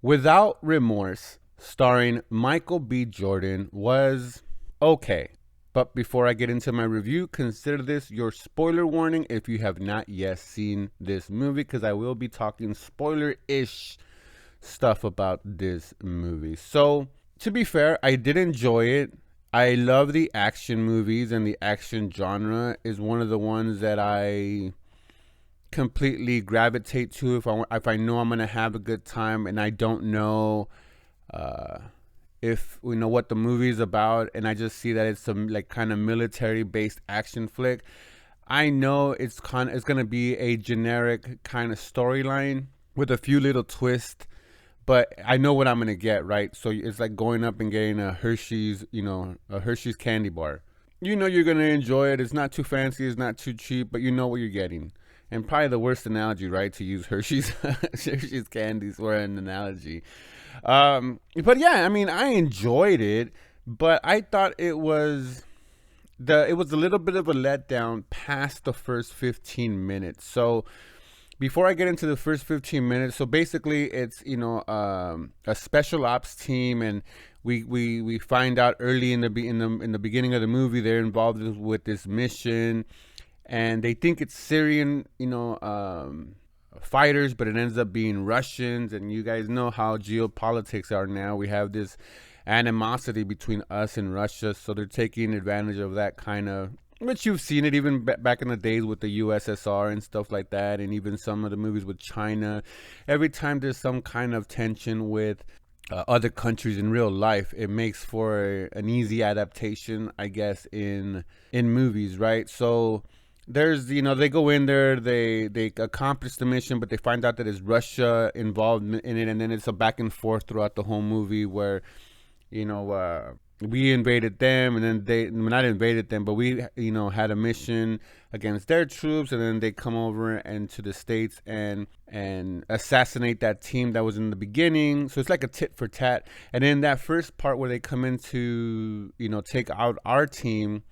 Without Remorse, starring Michael B. Jordan, was okay. But before I get into my review, consider this your spoiler warning if you have not yet seen this movie, because I will be talking spoiler ish stuff about this movie. So, to be fair, I did enjoy it. I love the action movies, and the action genre is one of the ones that I completely gravitate to if I know I'm gonna have a good time and I don't know uh, if we know what the movie is about, and I just see that it's some like kind of military based action flick. I know it's gonna be a generic kind of storyline with a few little twists, but I know what I'm gonna get, right? So it's like going up and getting a Hershey's, a Hershey's candy bar. You know you're gonna enjoy it. It's not too fancy, it's not too cheap, but you know what you're getting. And probably the worst analogy, right, to use Hershey's Hershey's candies for an analogy. But yeah, I mean, I enjoyed it, but I thought it was a little bit of a letdown past the first 15 minutes. So before I get into the first 15 minutes, so basically it's a special ops team, and we find out early in the beginning of the movie they're involved with this mission, and they think it's Syrian fighters, but it ends up being Russians, and you guys know how geopolitics are now. We have this animosity between us and Russia, so they're taking advantage of that kind of, which you've seen it even back in the days with the USSR and stuff like that, and even some of the movies with China. Every time there's some kind of tension with other countries in real life, it makes for an easy adaptation, I guess, in movies, right? So there's they go in there, they accomplish the mission, but they find out that it's Russia involved in it, and then it's a back and forth throughout the whole movie where you know, we invaded them, and then they not invaded them, but we, had a mission against their troops, and then they come over and to the states and assassinate that team that was in the beginning. So it's like a tit for tat. And then that first part where they come in to, take out our team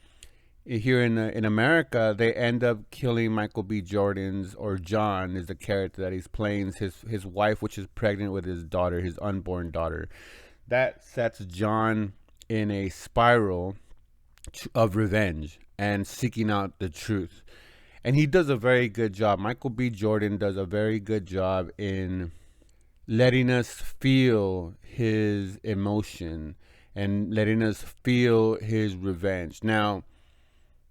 here in America, they end up killing Michael B. Jordan's, or John is the character that he's playing, his wife, which is pregnant with his daughter, his unborn daughter. That sets John in a spiral of revenge and seeking out the truth. And he does a very good job. Michael B. Jordan does a very good job in letting us feel his emotion and letting us feel his revenge. Now,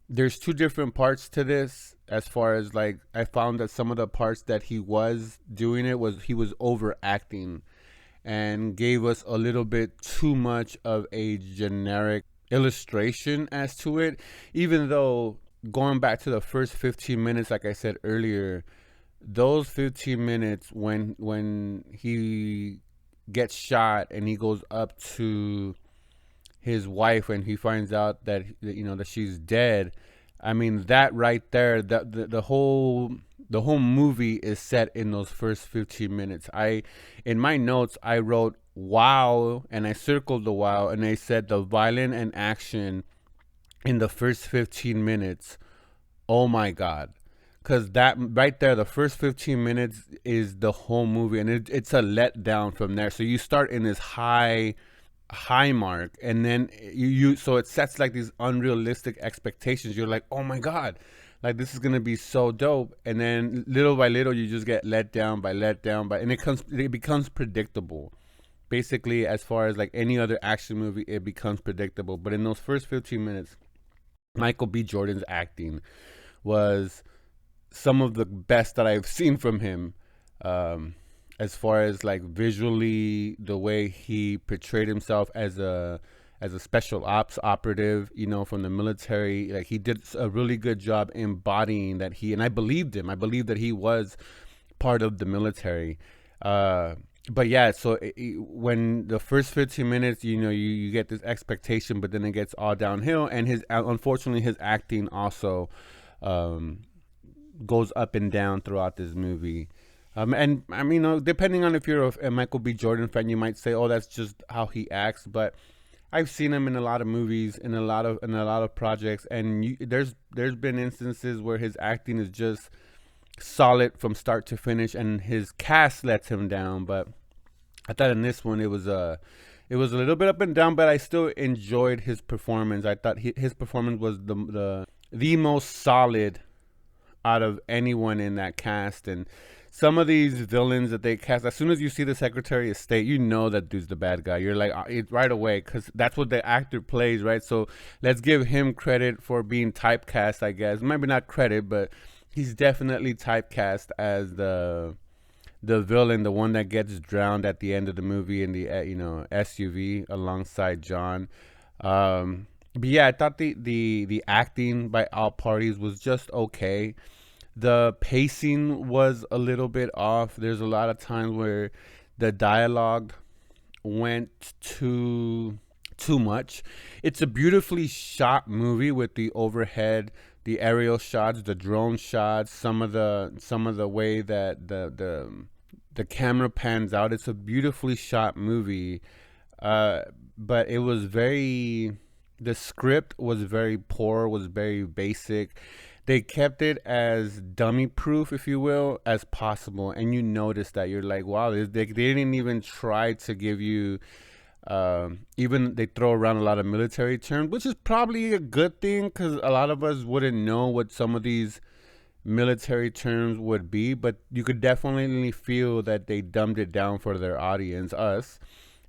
there's two different parts to this. As far as like, I found that some of the parts that he was doing it was he was overacting and gave us a little bit too much of a generic illustration as to it, even though going back to the first 15 minutes, like I said earlier, those 15 minutes when he gets shot and he goes up to his wife and he finds out that that she's dead. I mean, that right there, the whole movie is set in those first 15 minutes. In my notes, I wrote wow, and I circled the wow, and I said the violent and action in the first 15 minutes. Oh my God. Because that right there, the first 15 minutes is the whole movie, and it's a letdown from there. So you start in this high mark, and then so it sets like these unrealistic expectations. You're like, oh my God, like this is gonna be so dope, and then little by little you just get let down by and it becomes predictable. Basically, as far as like any other action movie, it becomes predictable. But in those first 15 minutes, Michael B. Jordan's acting was some of the best that I've seen from him. As far as like visually, the way he portrayed himself as a special ops operative, from the military, like he did a really good job embodying that and I believed him. I believed that he was part of the military. But yeah, so when the first 15 minutes, you get this expectation, but then it gets all downhill, and unfortunately his acting also um, goes up and down throughout this movie. And I mean, depending on if you're a Michael B. Jordan fan, you might say, "Oh, that's just how he acts." But I've seen him in a lot of movies, in a lot of projects, and there's been instances where his acting is just solid from start to finish, and his cast lets him down. But I thought in this one it was a little bit up and down, but I still enjoyed his performance. I thought his performance was the most solid out of anyone in that cast. And some of these villains that they cast, as soon as you see the Secretary of State, you know that dude's the bad guy. You're like, right away, because that's what the actor plays, right? So let's give him credit for being typecast, I guess. Maybe not credit, but he's definitely typecast as the villain, the one that gets drowned at the end of the movie in the SUV alongside John. But yeah, I thought the acting by all parties was just okay. The pacing was a little bit off. There's a lot of times where the dialogue went too much. It's a beautifully shot movie with the overhead, the aerial shots, the drone shots, some of the way that the camera pans out. It's a beautifully shot movie, but it was very. The script was very poor, was very basic. They kept it as dummy proof, if you will, as possible, and you notice that you're like, wow, they didn't even try to give you. Even they throw around a lot of military terms, which is probably a good thing because a lot of us wouldn't know what some of these military terms would be, but you could definitely feel that they dumbed it down for their audience, us.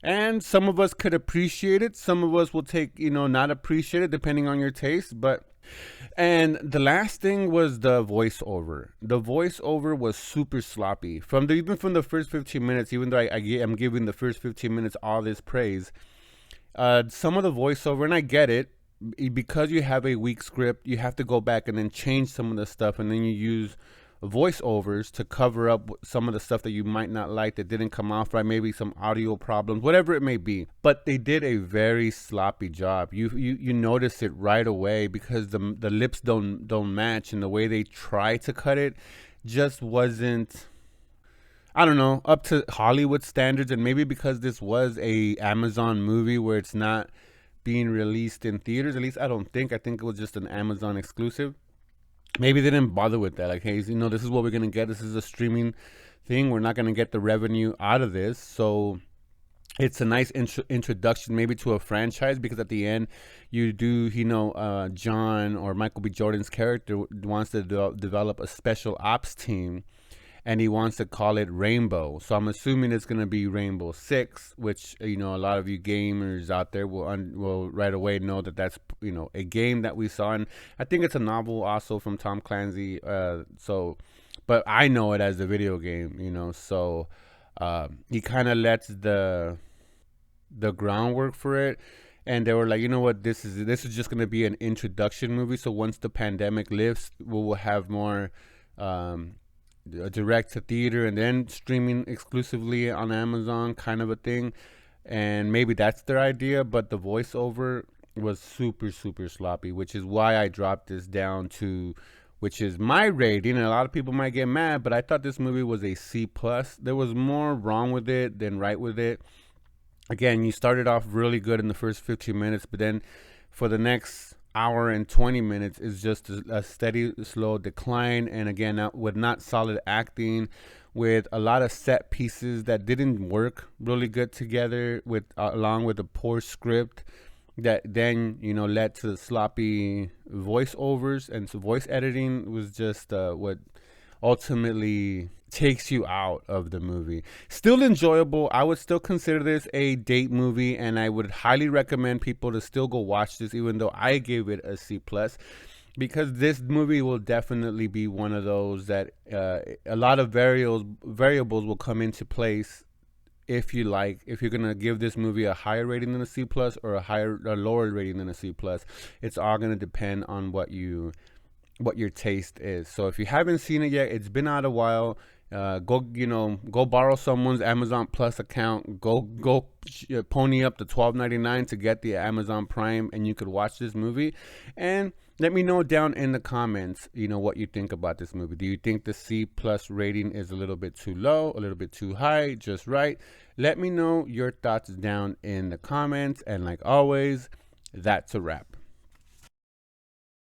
And some of us could appreciate it. Some of us will take, not appreciate it depending on your taste. And the last thing was the voiceover. The voiceover was super sloppy. Even from the first 15 minutes, even though I'm giving the first 15 minutes all this praise, some of the voiceover, and I get it, because you have a weak script, you have to go back and then change some of the stuff, and then you use voiceovers to cover up some of the stuff that you might not like that didn't come off right, maybe some audio problems, whatever it may be. But they did a very sloppy job. You notice it right away because the lips don't match, and the way they try to cut it just wasn't, I don't know, up to Hollywood standards. And maybe because this was a Amazon movie where it's not being released in theaters, at least I think it was just an Amazon exclusive. Maybe they didn't bother with that. Like, hey, this is what we're gonna get. This is a streaming thing. We're not gonna get the revenue out of this, so it's a nice introduction maybe to a franchise, because at the end you do, John, or Michael B. Jordan's character, wants to develop a special ops team, and he wants to call it Rainbow. So I'm assuming it's going to be Rainbow Six, which, a lot of you gamers out there will right away know that that's, a game that we saw. And I think it's a novel also from Tom Clancy. But I know it as the video game, so he kind of lets the groundwork for it. And they were like, you know what, this is just going to be an introduction movie. So once the pandemic lifts, we will have more direct to theater and then streaming exclusively on Amazon, kind of a thing. And maybe that's their idea, but the voiceover was super, super sloppy, which is why I dropped this down to, which is my rating. And a lot of people might get mad, but I thought this movie was a C+. There was more wrong with it than right with it. Again, you started off really good in the first 15 minutes, but then for the next hour and 20 minutes is just a steady, slow decline. And again, with not solid acting, with a lot of set pieces that didn't work really good together, along with a poor script that then led to sloppy voiceovers, and so voice editing was just what ultimately takes you out of the movie. Still enjoyable. I would still consider this a date movie, and I would highly recommend people to still go watch this, even though I gave it a C+, because this movie will definitely be one of those that a lot of variables will come into place. If you're gonna give this movie a higher rating than a C+ or a lower rating than a C+, it's all gonna depend on what your taste is. So if you haven't seen it yet, it's been out a while. Go borrow someone's Amazon Plus account. Go pony up the $12.99 to get the Amazon Prime, and you could watch this movie. And let me know down in the comments, what you think about this movie. Do you think the C+ rating is a little bit too low, a little bit too high, just right? Let me know your thoughts down in the comments. And like always, that's a wrap.